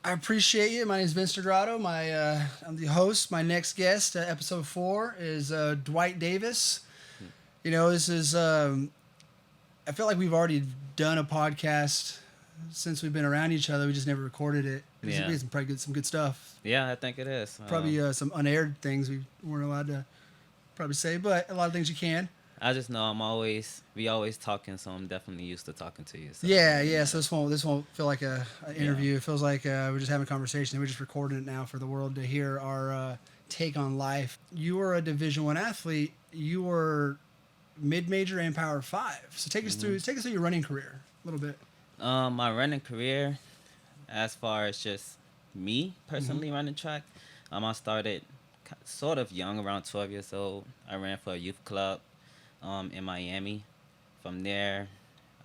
I appreciate you. My name is Vince Dorado. I'm the host. My next guest, episode 4, is Dwight Davis. This is. I feel like we've already done a podcast since we've been around each other. We just never recorded it. We Yeah. had some good stuff. Yeah, I think it is. Probably some unaired things we weren't allowed to probably say, but a lot of things you can. I just know we always talking, so I'm definitely used to talking to you. So, Yeah. So this won't feel like an interview. Yeah. It feels like we're just having a conversation. We're just recording it now for the world to hear our take on life. You were a Division I athlete. You were mid-major and Power 5. So take us through your running career a little bit. My running career, as far as just me personally running track, I started sort of young, around 12 years old. I ran for a youth club in Miami. From there,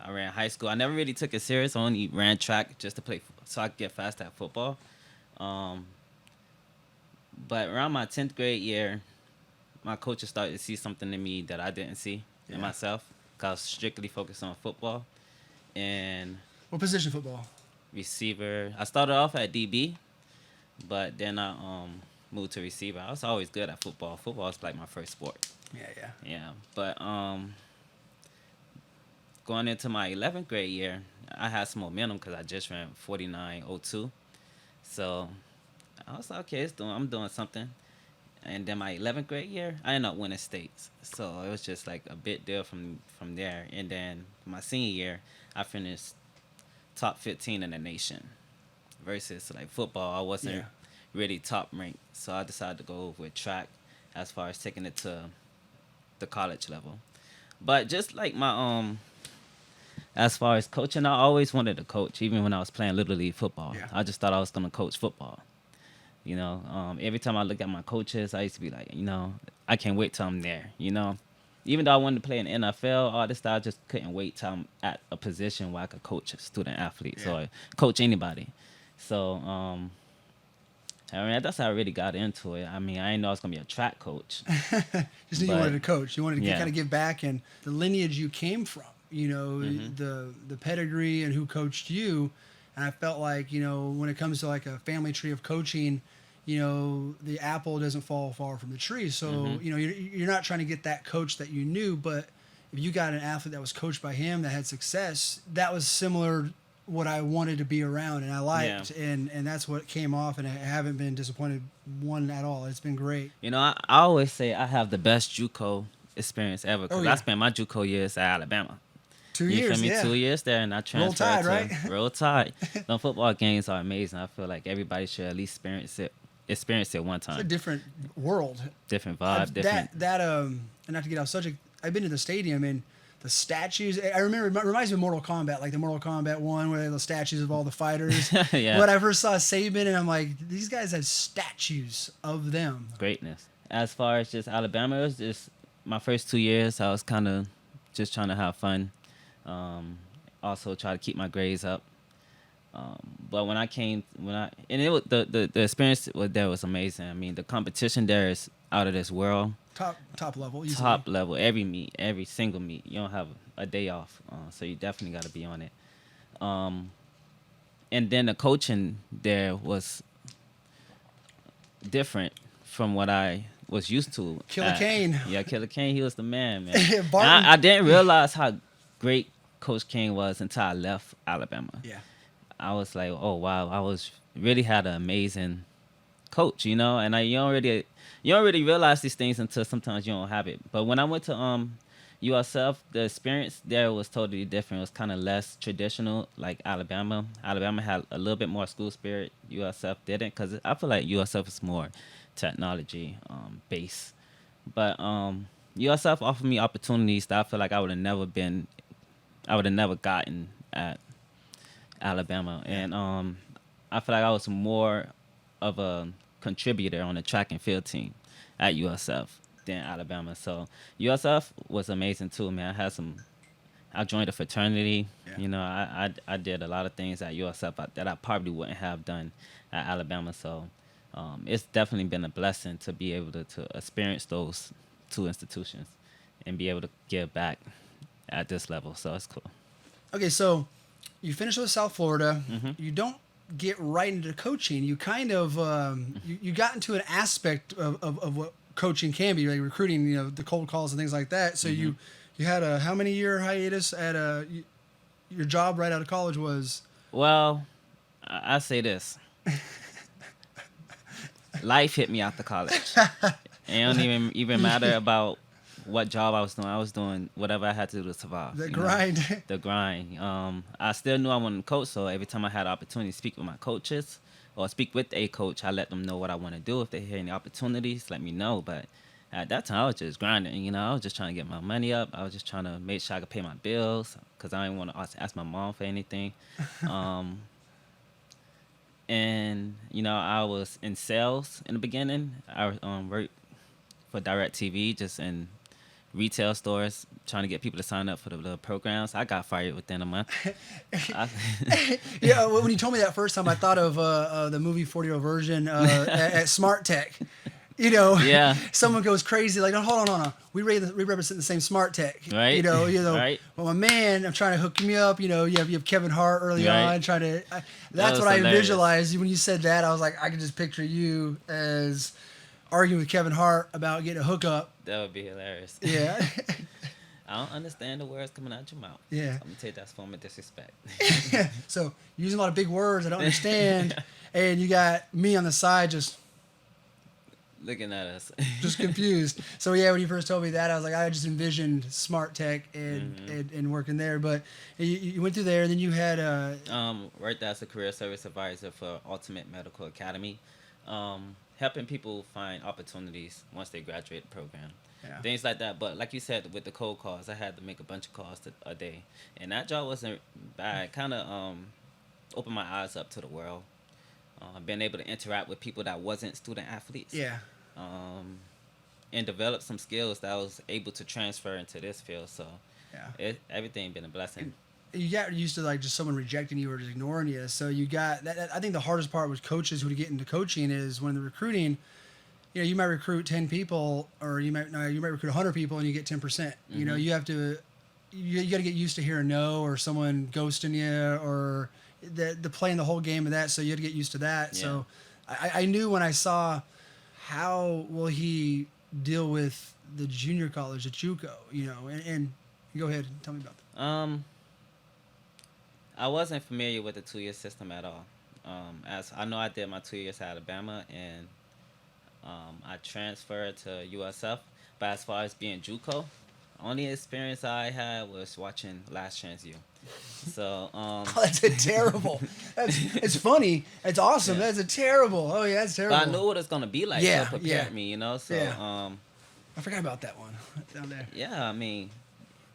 I ran high school. I never really took it serious. I only ran track just to play, so I could get fast at football. Um, but around my 10th grade year, my coaches started to see something in me that I didn't see in myself. Cause I was strictly focused on football and What position football? receiver. I started off at DB, but then I moved to receiver. I was always good at football. Football was like my first sport. Yeah. But going into my 11th grade year, I had some momentum because I just ran 49.02. So I was like, okay, I'm doing something. And then my 11th grade year, I ended up winning states. So it was just like a big deal from there. And then my senior year, I finished top 15 in the nation. Versus like football, I wasn't really top ranked. So I decided to go with track as far as taking it to the college level. But just like my as far as coaching, I always wanted to coach, even when I was playing Little League football. Yeah. I just thought I was gonna coach football. Every time I look at my coaches, I used to be like, I can't wait till I'm there. Even though I wanted to play in the NFL, all this stuff, I just couldn't wait till I'm at a position where I could coach student athletes or coach anybody. So, that's how I really got into it. I mean, I didn't know I was gonna be a track coach. Just knew you wanted to coach. You wanted to Yeah. kind of give back, and the lineage you came from. The pedigree and who coached you. And I felt like, when it comes to like a family tree of coaching, the apple doesn't fall far from the tree. So, you're not trying to get that coach that you knew, but if you got an athlete that was coached by him that had success, that was similar what I wanted to be around and I liked. Yeah. And that's what came off, and I haven't been disappointed one at all. It's been great. I always say I have the best JUCO experience ever because I spent my JUCO years at Alabama. 2 You years, feel me? yeah. 2 years there, and I transferred Tide, to right? Roll Tide. The football games are amazing. I feel like everybody should at least experience it one It's a time. different world. Different vibe, different. And not to get off subject, I've been to the stadium and the statues. I remember it reminds me of Mortal Kombat, like the Mortal Kombat 1, where they have the statues of all the fighters. Yeah. When I first saw Saban, and I'm like, these guys have statues of them. Greatness. As far as just Alabama, it was just my first 2 years. I was kind of just trying to have fun. Also try to keep my grades up. But the experience there was amazing. I mean, the competition there is out of this world. Top level. Easily. Top level. Every single meet. You don't have a day off. So you definitely got to be on it. And then the coaching there was different from what I was used to. Killer Kane. Yeah, Killer Kane. He was the man. Barton. I didn't realize how great Coach King was until I left Alabama. Yeah. I was like, oh wow, really had an amazing coach, and you don't really realize these things until sometimes you don't have it. But when I went to USF, the experience there was totally different. It was kind of less traditional, like Alabama. Alabama had a little bit more school spirit. USF didn't, because I feel like USF is more technology based. But USF offered me opportunities that I feel like I would have never gotten at Alabama. And I feel like I was more of a contributor on the track and field team at USF than Alabama. So USF was amazing too, man. I joined a fraternity. Yeah. I did a lot of things at USF that I probably wouldn't have done at Alabama. So it's definitely been a blessing to be able to experience those two institutions and be able to give back at this level. So it's cool. Okay, so you finished with South Florida. Mm-hmm. You don't get right into coaching. You kind of you got into an aspect of what coaching can be, like recruiting, the cold calls and things like that. So you had a how many year hiatus at your job right out of college was? Well, I say this. Life hit me after college. It don't even matter about what job I was doing. I was doing whatever I had to do to survive. The grind. The grind. I still knew I wanted to coach, so every time I had an opportunity to speak with my coaches or speak with a coach, I let them know what I want to do. If they hear any opportunities, let me know. But at that time, I was just grinding. I was just trying to get my money up. I was just trying to make sure I could pay my bills because I didn't want to ask my mom for anything. And I was in sales in the beginning. I worked for DirecTV, just in retail stores, trying to get people to sign up for the programs. I got fired within a month. Yeah, when you told me that first time, I thought of the movie 40-year-old version at Smart Tech. Yeah. Someone goes crazy like, no, hold on. We represent the same Smart Tech. Right. Right. Well, my man, I'm trying to hook me up. You have Kevin Hart early on, trying to. That's what hilarious. I visualized when you said that. I was like, I could just picture you as arguing with Kevin Hart about getting a hookup. That would be hilarious. Yeah. I don't understand the words coming out your mouth. Yeah. I'm gonna take that as a form of disrespect. So using a lot of big words I don't understand, and you got me on the side just looking at us. just confused. So yeah, when you first told me that, I was like, I just envisioned Smart Tech and working there. But you went through there, and then you had worked as a career service advisor for Ultimate Medical Academy, helping people find opportunities once they graduate the program. Yeah. Things like that. But like you said, with the cold calls, I had to make a bunch of calls a day, and that job wasn't bad. Kind of opened my eyes up to the world. Being able to interact with people that wasn't student athletes. Yeah. And develop some skills that I was able to transfer into this field. So yeah, everything been a blessing. You got used to like just someone rejecting you or just ignoring you. So you got that. I think the hardest part with coaches who get into coaching is when they're recruiting. You might recruit 10 people, or you might recruit 100 people and you get 10%. You have to, you got to get used to hearing no, or someone ghosting you, or the playing the whole game of that. So you had to get used to that. Yeah. So I knew when I saw how will he deal with the junior college at JUCO, and go ahead and tell me about that. I wasn't familiar with the 2-year system at all. As I know, I did my 2 years at Alabama, and I transferred to USF. But as far as being JUCO, only experience I had was watching Last Chance U. So that's terrible. It's funny. It's awesome. Yeah. That's a terrible. Oh yeah, that's terrible. But I knew what it's gonna be like. Yeah, so it prepared me, So I forgot about that one down there. Yeah, I mean.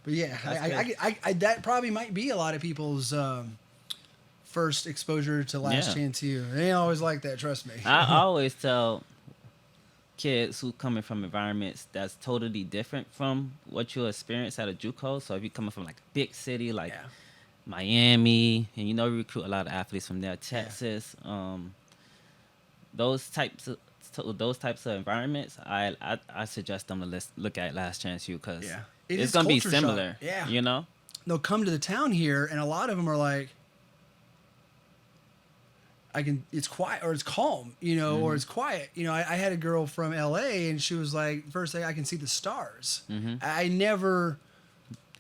But yeah, I that probably might be a lot of people's first exposure to Last Chance U. They ain't always like that. Trust me. I always tell kids who coming from environments that's totally different from what you'll experience at a JUCO. So if you're coming from like a big city like Miami, and we recruit a lot of athletes from there, Texas, those types of environments, I suggest them to look at Last Chance U, because it's gonna be similar. Shock. Yeah, they'll come to the town here, and a lot of them are like, it's quiet, or it's calm, or it's quiet. I had a girl from LA, and she was like, first thing, I can see the stars. I never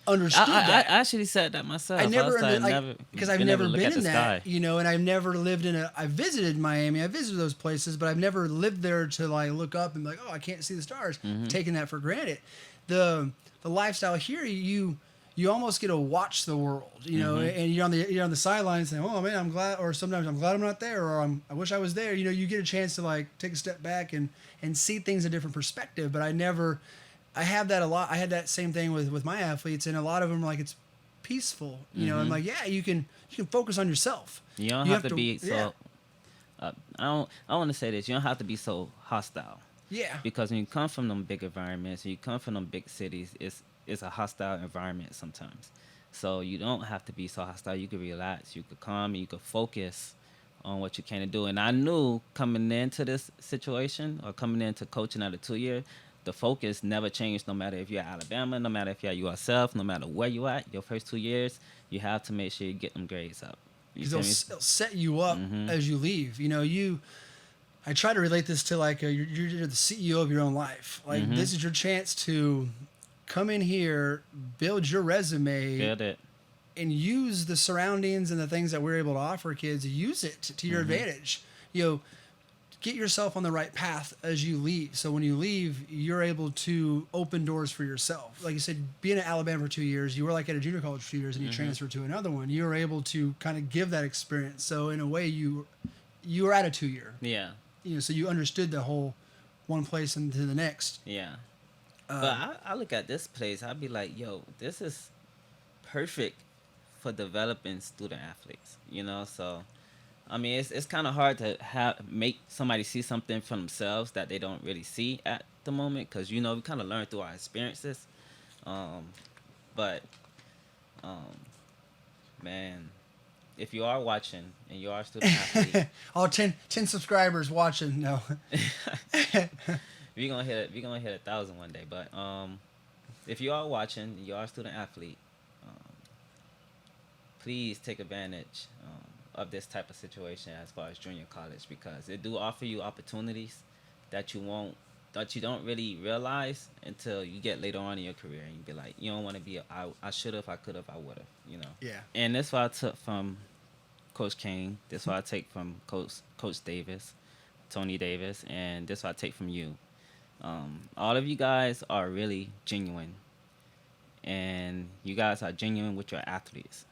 understood that. I actually said that myself. I never because I've never been in that, and I've never lived I visited Miami, I visited those places, but I've never lived there to like look up and be like, oh, I can't see the stars. Taking that for granted. The lifestyle here, you almost get to watch the world, and you're on the sidelines saying, "Oh man, I'm glad," or sometimes I'm glad I'm not there, or I wish I was there. You get a chance to like take a step back and see things in a different perspective. But I have that a lot. I had that same thing with my athletes, and a lot of them are like, it's peaceful. I'm like, yeah, you can focus on yourself. You don't have to be so. I want to say this. You don't have to be so hostile. Yeah. Because when you come from them big environments, and you come from them big cities, it's a hostile environment sometimes. So you don't have to be so hostile. You can relax, you could calm, and you could focus on what you can do. And I knew coming into this situation, or coming into coaching at a 2-year, the focus never changed, no matter if you're at Alabama, no matter if you're at USF, no matter where you at, your first 2 years, you have to make sure you get them grades up. because it'll set you up as you leave. You know, I try to relate this to like you're the CEO of your own life. Like this is your chance to come in here, build your resume, build it, and use the surroundings and the things that we're able to offer kids. Use it to your advantage. You know, get yourself on the right path as you leave. So when you leave, you're able to open doors for yourself. Like you said, being at Alabama for 2 years, you were like at a junior college for 2 years, and you transferred to another one. You were able to kind of give that experience. So in a way, you were at a 2-year. Yeah. You know, so you understood the whole one place into the next. Yeah. But I look at this place, I'd be like, yo, this is perfect for developing student athletes, you know? So, I mean, it's kind of hard to make somebody see something for themselves that they don't really see at the moment, because, you know, we kind of learn through our experiences. Man, if you are watching and you are a student athlete, all 10 subscribers watching. No, we're gonna hit 1,000 one day. But if you are watching, you are a student athlete, please take advantage of this type of situation as far as junior college, because it do offer you opportunities that you don't really realize until you get later on in your career, and you be like, you don't want to be I should have, I could have, I would have, you know. Yeah. And that's what I took from Coach King. This is what I take from Coach Davis, Tony Davis, and this is what I take from you. All of you guys are really genuine, and you guys are genuine with your athletes.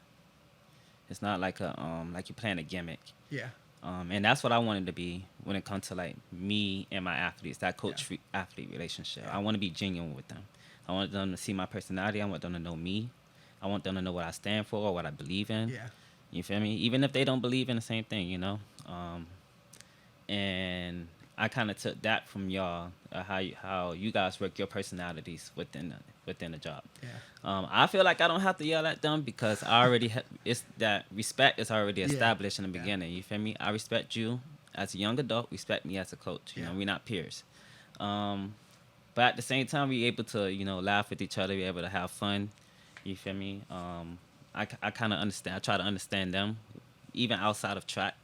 It's not like like you're playing a gimmick. Yeah. And that's what I wanted to be when it comes to like me and my athletes, that coach-athlete relationship. Yeah. I want to be genuine with them. I want them to see my personality. I want them to know me. I want them to know what I stand for or what I believe in. Yeah. You feel me? Even if they don't believe in the same thing, you know. And I kind of took that from y'all, how you guys work your personalities within the job. Yeah. I feel like I don't have to yell at them, because I already it's that respect is already established in the beginning. You feel me? I respect you as a young adult. Respect me as a coach. You know, we're not peers. But at the same time, we're able to, you know, laugh with each other. We're able to have fun. You feel me? I kind of understand. I try to understand them, even outside of track.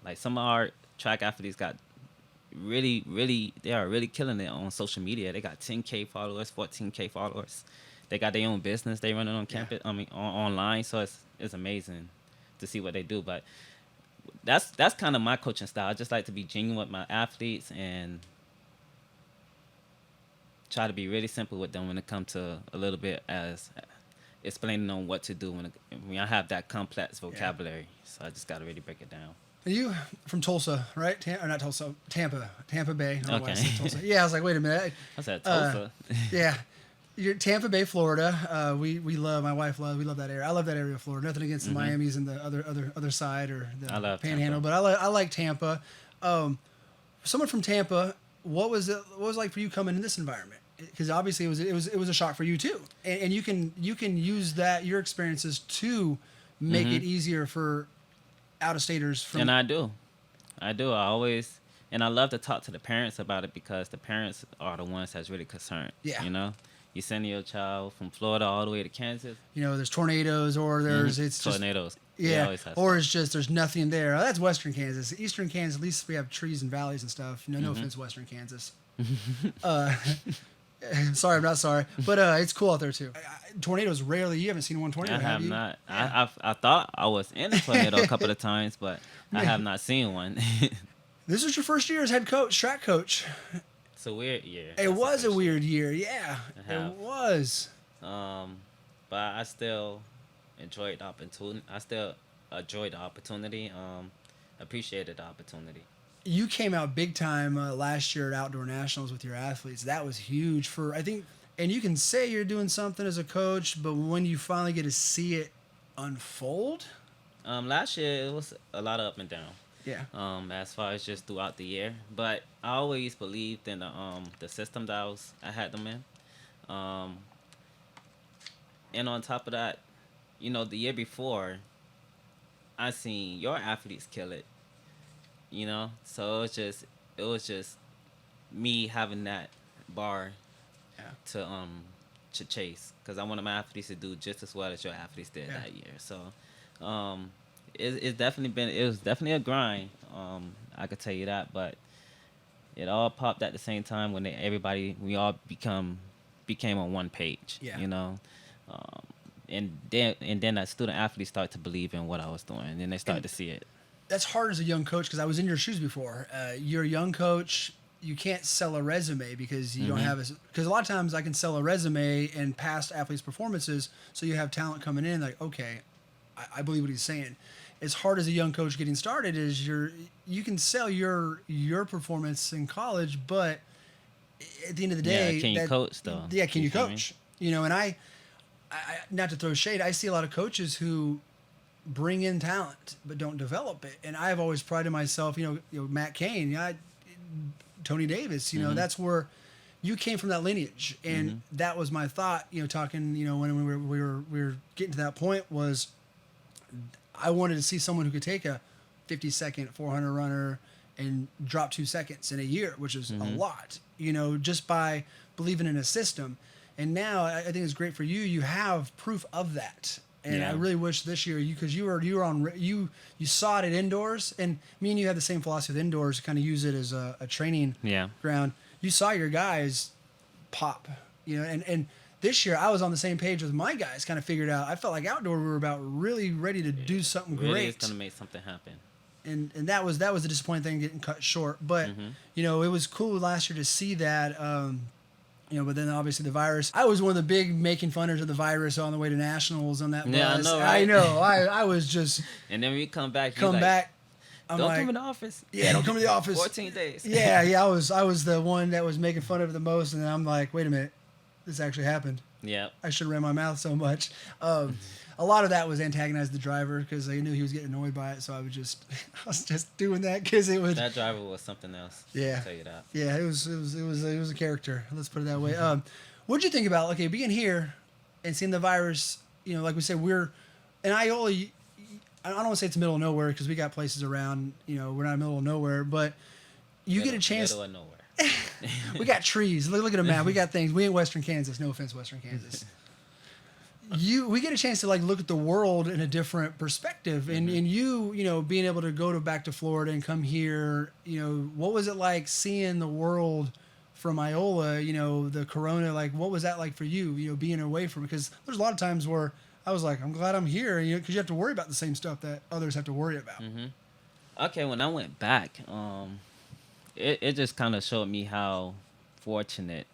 Like some of our track athletes got they are really killing it on social media. They got 10K followers, 14K followers. They got their own business. They run it on campus. I mean, online. So it's amazing to see what they do. But that's kind of my coaching style. I just like to be genuine with my athletes and try to be really simple with them when it comes to a little bit as explaining on what to do when I have that complex vocabulary. So I just got to really break it down. Are you from Tulsa, right? Or not Tulsa, Tampa Bay. I don't know why I Okay. said Tulsa. Yeah, I was like, wait a minute. I said Tulsa. Yeah. You're Tampa Bay, Florida. We love, my wife loves, we love that area. I love that area of Florida. Nothing against the Miamis and the other side or the I love Panhandle, Tampa. but I like Tampa. Someone from Tampa, what was it like for you coming in this environment? Because obviously it was a shock for you too, and you can use your experiences to make it easier for out-of-staters. And I do. I always, and I love to talk to the parents about it, because the parents are the ones that's really concerned. Yeah. You know, you send your child from Florida all the way to Kansas. You know, there's tornadoes, or there's it's just tornadoes. yeah, or it's just there's nothing there. Oh, that's Western Kansas. Eastern Kansas, at least we have trees and valleys and stuff. No offense, Western Kansas. Sorry, I'm not sorry, but it's cool out there too. Tornadoes rarely. You haven't seen one tornado, I have you? not. Yeah. I thought I was in a tornado a couple of times, but I have not seen one. This was your first year as head coach, track coach. It's a weird year. It was a weird year, yeah. have. It was. But I still enjoyed the opportunity. Appreciated the opportunity. You came out big time last year at Outdoor Nationals with your athletes. That was huge for, I think, and you can say you're doing something as a coach, but when you finally get to see it unfold. Last year it was a lot of up and down. Yeah. As far as just throughout the year, but I always believed in the system that I had them in. And on top of that, you know, the year before, I seen your athletes kill it. You know, so it was just me having that bar to chase, because I wanted my athletes to do just as well as your athletes did that year. So It's definitely been, it was definitely a grind. I could tell you that, but it all popped at the same time when we all became on one page. Yeah. You know, um, and then that student athletes start to believe in what I was doing, and then they start to see it. That's hard as a young coach because I was in your shoes before. You're a young coach. You can't sell a resume because you don't have because a lot of times I can sell a resume and past athletes' performances, so you have talent coming in like, okay, I believe what he's saying. As hard as a young coach getting started is you can sell your performance in college, but at the end of the day, Can you coach though? Yeah, can you feel me? coach? You know, and I not to throw shade, I see a lot of coaches who bring in talent but don't develop it, and I've always prided myself. You know Matt Cain, Tony Davis. You know, that's where you came from, that lineage, and that was my thought. You know, talking. You know, when we were getting to that point was, I wanted to see someone who could take a 50-second 400 runner and drop 2 seconds in a year, which is a lot. You know, just by believing in a system. And now I think it's great for you. You have proof of that. And I really wish this year because you were on you saw it at indoors, and me and you had the same philosophy with indoors, kind of use it as a training ground. You saw your guys pop, you know, and this year I was on the same page with my guys, kind of figured out. I felt like outdoor we were about really ready to do something great. It's gonna make something happen. And that was the disappointing thing, getting cut short. But you know, it was cool last year to see that. You know, but then obviously the virus. I was one of the big making funners of the virus on the way to nationals on that bus. Yeah, I know, right? I know. I was just. And then when you come back, I'm don't like, come in the office. Yeah, don't come to the office. 14 days. Yeah. I was the one that was making fun of it the most, and then I'm like, wait a minute, this actually happened. Yeah. I should have ran my mouth so much. A lot of that was antagonize the driver because I knew he was getting annoyed by it, so I was just doing that because it would. That driver was something else. Yeah. I'll tell you that. Yeah, it was a character. Let's put it that way. What'd you think about being here and seeing the virus? You know, like we said, we're in Iola. I don't want to say it's middle of nowhere because we got places around. You know, we're not middle of nowhere, but you get a chance. Middle of nowhere. We got trees. Look at a map. We got things. We ain't Western Kansas. No offense, Western Kansas. We get a chance to look at the world in a different perspective, and you know, being able to go back to Florida and come here. You know, what was it like seeing the world from Iola? You know, the corona. What was that like for you? You know, being away from it, because there's a lot of times where I was like, I'm glad I'm here. You know, because you have to worry about the same stuff that others have to worry about. Okay, when I went back, it just kind of showed me how fortunate.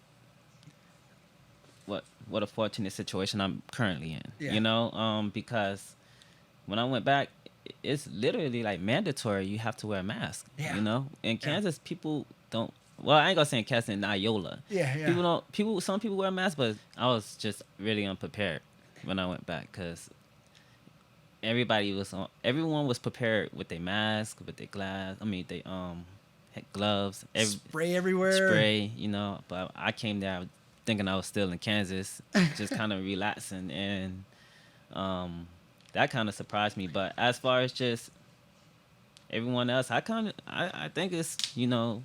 What a fortunate situation I'm currently in. Yeah. You know, because when I went back, it's literally mandatory. You have to wear a mask. Yeah. You know, in Kansas, people don't. Well, I ain't gonna say in Kansas, in Iola. Yeah. Some people wear masks, but I was just really unprepared when I went back because everyone was prepared with their mask, with their they had gloves, spray everywhere. Spray, you know. But I came there thinking I was still in Kansas, just kind of relaxing, and that kind of surprised me. But as far as just everyone else, I think it's, you know,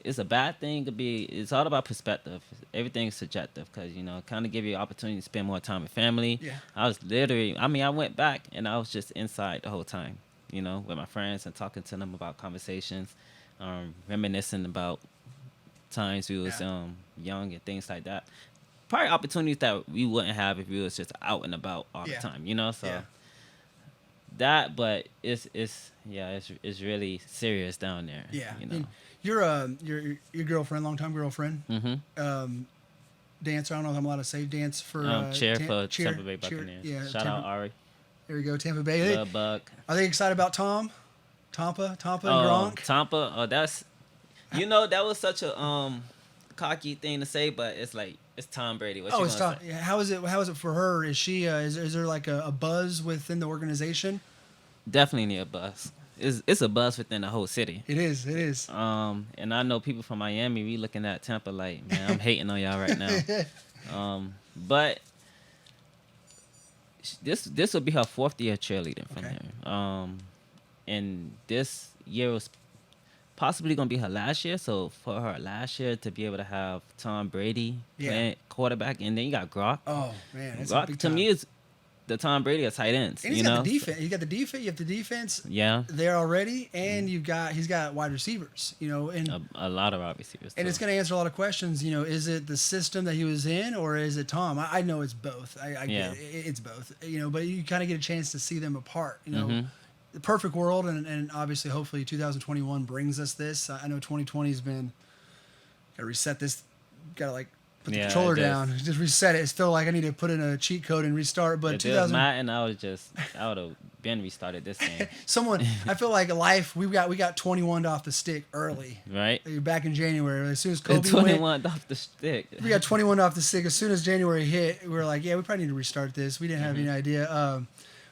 it's a bad thing to be. It's all about perspective. Everything's subjective because, you know, kind of give you an opportunity to spend more time with family. Yeah. I went back and I was just inside the whole time, you know, with my friends and talking to them about conversations, reminiscing about times we was young and things like that. Probably opportunities that we wouldn't have if we was just out and about all the time, you know. So that, but it's really serious down there. Yeah, you know. Your girlfriend, longtime girlfriend, dancer. I don't know if I'm allowed to say dance for cheer for Tampa Bay Buccaneers. Yeah, shout out Ari. There we go, Tampa Bay. Love Buck. Are they excited about Tampa and Gronk? Tampa. Oh, that's. You know, that was such a cocky thing to say, but it's Tom Brady. It's Tom. Yeah, how is it for her? Is she is there a buzz within the organization? Definitely need a buzz. It's a buzz within the whole city. It is. And I know people from Miami. We looking at Tampa like, man, I'm hating on y'all right now. But this will be her 4th year cheerleading from here. And this year was possibly going to be her last year. So for her last year to be able to have Tom Brady playing quarterback, and then you got Gronk. Oh man, Gronk to me is the Tom Brady of tight ends. And he's got the defense. You got the defense. You have the defense. Yeah. There already, and he's got wide receivers. And a lot of wide receivers. And it's going to answer a lot of questions. Is it the system that he was in, or is it Tom? I know it's both. I get it. It's both. But you kind of get a chance to see them apart. The perfect world, and obviously, hopefully, 2021 brings us this. I know 2020 has been. Got to reset this. Got to put the controller down. Just reset it. It's still like I need to put in a cheat code and restart. But 2000. I would have been restarted this game. I feel like life. We got 21 off the stick early. Right. Back in January, as soon as Kobe 21 off the stick. We got 21 off the stick. As soon as January hit, we were like, yeah, we probably need to restart this. We didn't have any idea.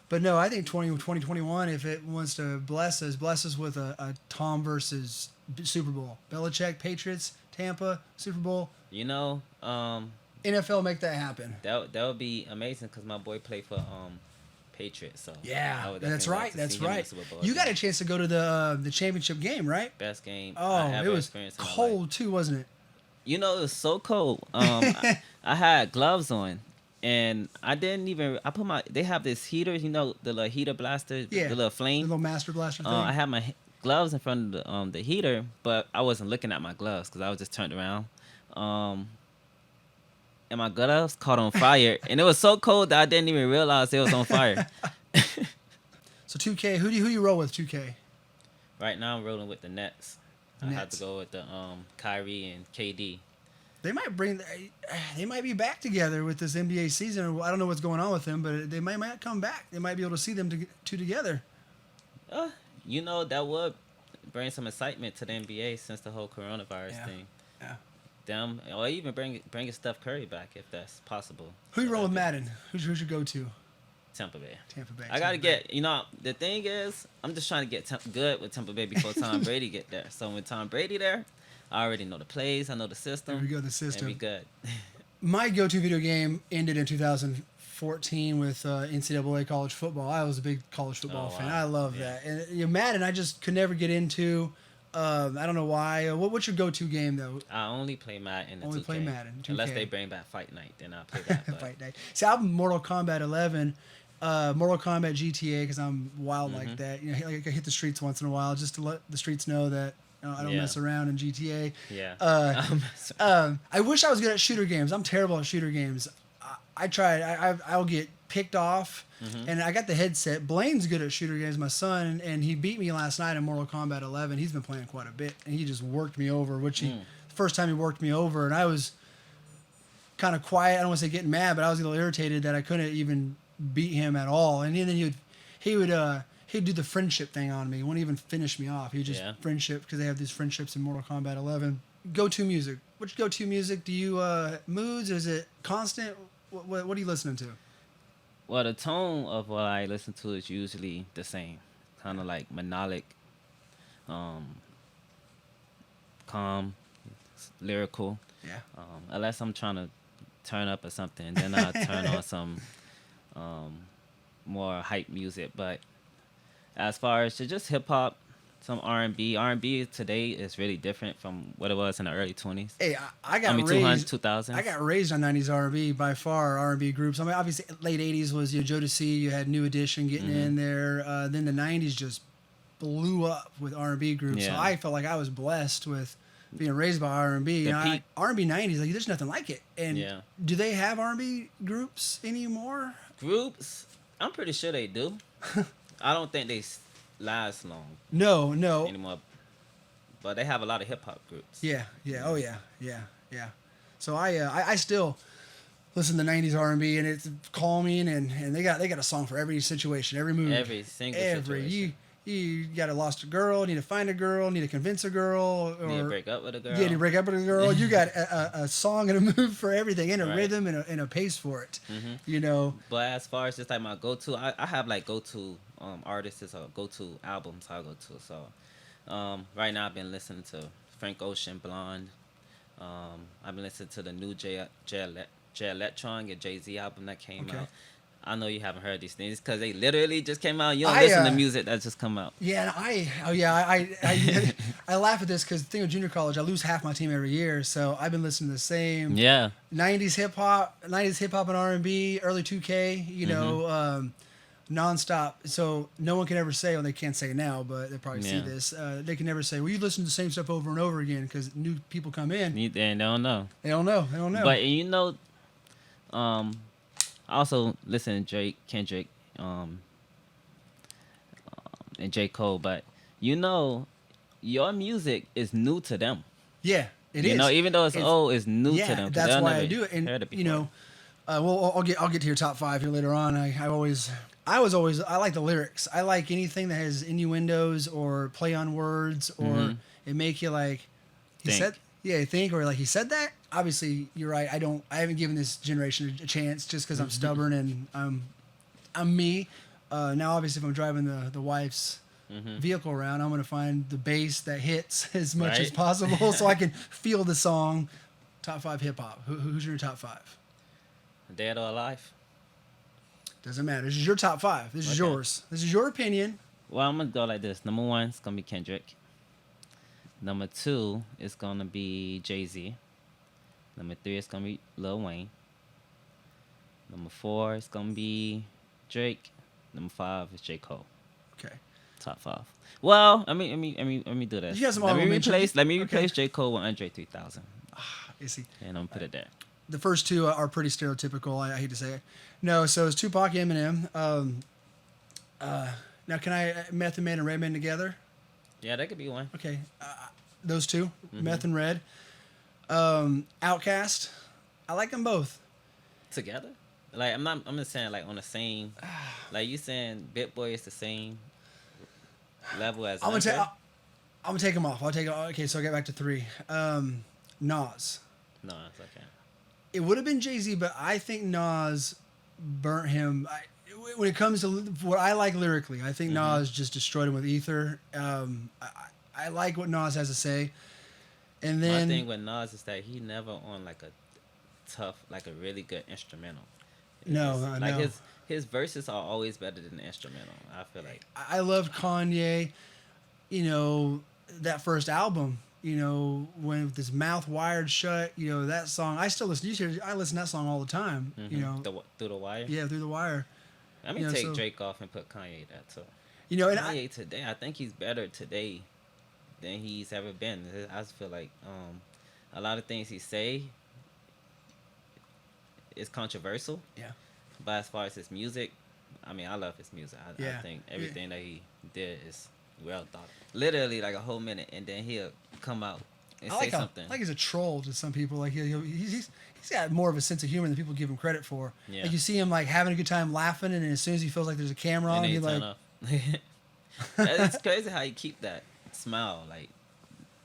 But no, I think 2021, if it wants to bless us with a Tom versus Super Bowl. Belichick, Patriots, Tampa, Super Bowl. NFL make that happen. That would be amazing because my boy played for Patriots. So yeah, that's right. That's right. You got a chance to go to the championship game, right? Best game. Oh, it was cold too, wasn't it? It was so cold. I had gloves on. And I didn't even. They have this heater, the little heater blaster, the little flame, the little master blaster thing. I had my gloves in front of the heater, but I wasn't looking at my gloves because I was just turned around. And my gloves caught on fire, and it was so cold that I didn't even realize it was on fire. So 2K, who you roll with 2K? Right now I'm rolling with the Nets. I have to go with the Kyrie and KD. They might be back together with this NBA season. I don't know what's going on with them, but they might come back. They might be able to see them two together. That would bring some excitement to the NBA since the whole coronavirus thing. Yeah. Them, or even bring Steph Curry back if that's possible. Who you roll with Madden? Who's your go-to? Tampa Bay. Tampa Bay. I gotta get. The thing is, I'm just trying to get good with Tampa Bay before Tom Brady get there. So when Tom Brady there, I already know the plays. I know the system. There we go, the system. And be good. My go-to video game ended in 2014 with NCAA college football. I was a big college football fan. I love that. And Madden, I just could never get into. I don't know why. What's your go-to game though? I only play Madden. Only 2K. Play Madden. 2K. Unless they bring back Fight Night, then I'll play that. Fight Night. See, I'm Mortal Kombat 11. Mortal Kombat GTA because I'm wild like that. I hit the streets once in a while just to let the streets know that I don't mess around in GTA. Yeah. I wish I was good at shooter games. I'm terrible at shooter games. I tried. I'll get picked off, and I got the headset. Blaine's good at shooter games, my son, and he beat me last night in Mortal Kombat 11. He's been playing quite a bit, and he just worked me over. The first time he worked me over, and I was kind of quiet. I don't want to say getting mad, but I was a little irritated that I couldn't even beat him at all. And then he would do the friendship thing on me. He wouldn't even finish me off. He would just friendship because they have these friendships in Mortal Kombat 11. Go-to music. What's go-to music? Do you moods? Is it constant? What are you listening to? Well, the tone of what I listen to is usually the same, kind of like melodic, calm, lyrical. Yeah. Unless I'm trying to turn up or something, then I'll turn on some more hype music. But as far as just hip hop, some R&B. R&B today is really different from what it was in the early 20s. Hey, I got raised 2000s. I got raised on 90s R&B by far. R&B groups. I mean, obviously, late 80s was Jodeci. You had New Edition getting in there. Then the 90s just blew up with R&B groups. Yeah. So I felt like I was blessed with being raised by R&B. R&B 90s, like there's nothing like it. And do they have R&B groups anymore? Groups? I'm pretty sure they do. I don't think they last long. No. Anymore. But they have a lot of hip hop groups. Yeah. Oh yeah. So I still listen to 90s R&B, and it's calming, and they got a song for every situation, every mood, every single situation. You got a lost girl, need to find a girl, need to convince a girl, or need to break up with a girl. Yeah, need to break up with a girl. You got a song and a move for everything, and a rhythm and a pace for it. But as far as just like my go-to, I have like go-to artists or go-to albums I go to. So right now I've been listening to Frank Ocean, Blonde. I've been listening to the new J Electron, your Jay-Z album that came out. I know you haven't heard these things because they literally just came out. You don't I, listen to music that just come out. Yeah, I laugh at this because the thing with junior college, I lose half my team every year, so I've been listening to the same Yeah. 90s hip hop and R&B, early 2K, nonstop. So no one can ever say, well, they can't say it now, but they probably see Yeah. this. They can never say, well, you listen to the same stuff over and over again because new people come in. They don't know. They don't know. But I also listen to Drake, Kendrick, and J. Cole. But your music is new to them. Yeah, it is. Even though it's old, it's new to them. That's why I do it. And well, I'll get to your top 5 here later on. I like the lyrics. I like anything that has innuendos or play on words or it make you like think or like he said that. Obviously, you're right. I haven't given this generation a chance just because I'm stubborn and I'm me. Now, obviously, if I'm driving the wife's vehicle around, I'm gonna find the bass that hits as much as possible so I can feel the song. Top 5 hip hop. Who's your top 5? Dead or alive? Doesn't matter. This is your top 5. This is yours. This is your opinion. Well, I'm gonna go like this. Number 1 is gonna be Kendrick. Number 2 is gonna be Jay-Z. Number 3 is gonna be Lil Wayne. Number 4 is gonna be Drake. Number 5 is J. Cole. Okay. Top 5. Well, let me do this. You have some let me mentions? replace J. Cole with Andre 3000. You see. And I'm gonna put it there. The first 2 are pretty stereotypical. I hate to say it. No, so it's Tupac, Eminem. Now, can I Method Man and Redman together? Yeah, that could be one. Okay, those 2, Meth and Red. Outkast. I like them both. Together? Like I'm just saying like on the same. Like you saying Bit Boy is the same level as. I'm gonna take them off. Okay, so I get back to 3. Nas. No, it's okay. It would have been Jay-Z, but I think Nas burnt him. When it comes to what I like lyrically, I think Nas just destroyed him with Ether. I like what Nas has to say. And then my thing with Nas is that he never on like a tough, like a really good instrumental. No. His verses are always better than the instrumental. I feel like I loved Kanye. That first album. When with his mouth wired shut, that song. I still listen. I listen to that song all the time. Through the Wire. Yeah, Through the Wire. Let me take Drake off and put Kanye there too. And Kanye today, I think he's better today than he's ever been. I just feel like a lot of things he say is controversial. Yeah. But as far as his music, I mean, I love his music. I think everything that he did is well thought. Literally like a whole minute, and then he'll come out and say something. Like he's a troll to some people. Like he's got more of a sense of humor than people give him credit for. Yeah. Like you see him like having a good time laughing, and as soon as he feels like there's a camera on, he like. It's crazy how you keep that smile. Like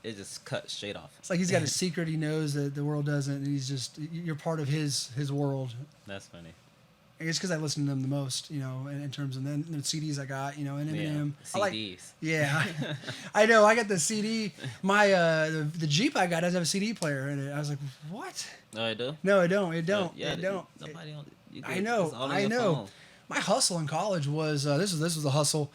it just cuts straight off. It's like he's got a secret he knows that the world doesn't, and you're part of his world. That's funny. It's because I listen to them the most, in terms of the CDs I got, and Eminem. CDs. I know. I got the CD. My the Jeep I got doesn't have a CD player in it. I was like, what? No, I do. No, it don't. It don't. Yeah, it don't. Nobody on. I know. I know. Phone. My hustle in college was this was a hustle.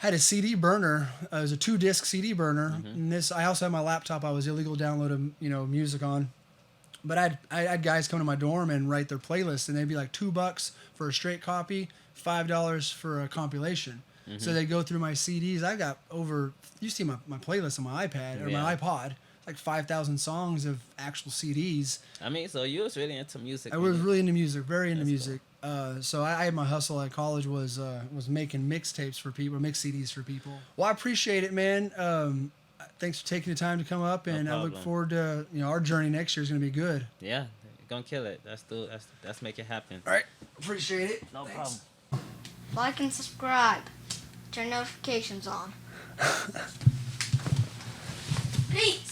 I had a CD burner. It was a 2-disc CD burner. And I also had my laptop. I was illegal downloading music on. But I had guys come to my dorm and write their playlist, and they'd be like $2 for a straight copy, $5 for a compilation. So they go through my CDs. I got you see my playlist on my iPad or my iPod, like 5,000 songs of actual CDs. I mean, so you was really into music. I was really into music, very into music. Cool. So I had my hustle at college was making mixtapes for people, mix CDs for people. Well, I appreciate it, man. Thanks for taking the time to come up, and I look forward to our journey next year is going to be good. Yeah, you're gonna kill it. Let's make it happen. All right, appreciate it. No problem. Like and subscribe. Turn notifications on. Peace.